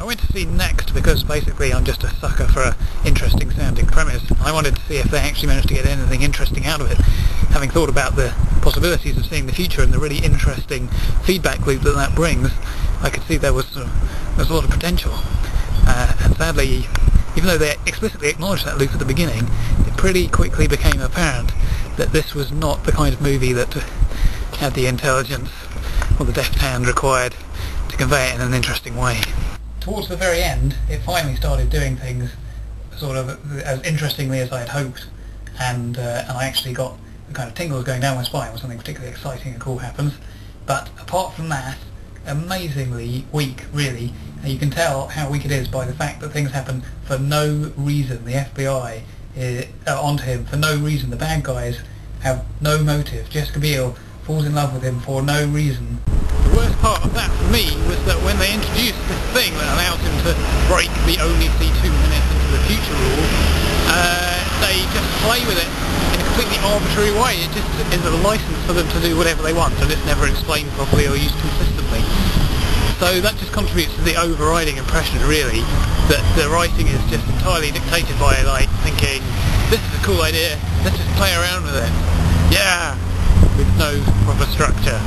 I went to see Next because basically I'm just a sucker for an interesting sounding premise. I wanted to see if they actually managed to get anything interesting out of it. Having thought about the possibilities of seeing the future and the really interesting feedback loop that brings, I could see there was a lot of potential. And sadly, even though they explicitly acknowledged that loop at the beginning, it pretty quickly became apparent that this was not the kind of movie that had the intelligence or the deft hand required to convey it in an interesting way. Towards the very end, it finally started doing things sort of as interestingly as I had hoped, and I actually got the kind of tingles going down my spine when something particularly exciting and cool happens. But apart from that, amazingly weak, really. You can tell how weak it is by the fact that things happen for no reason. The FBI are onto him for no reason. The bad guys have no motive. Jessica Biel falls in love with him for no reason. The worst part of that for me was that when they introduced this thing that allows him to break the only see 2 minutes into the future rule, they just play with it in a completely arbitrary way. It just is a license for them to do whatever they want, and it's never explained properly or used consistently. So that just contributes to the overriding impression, really, that the writing is just entirely dictated by, like, thinking, this is a cool idea, let's just play around with it. Yeah! With no proper structure.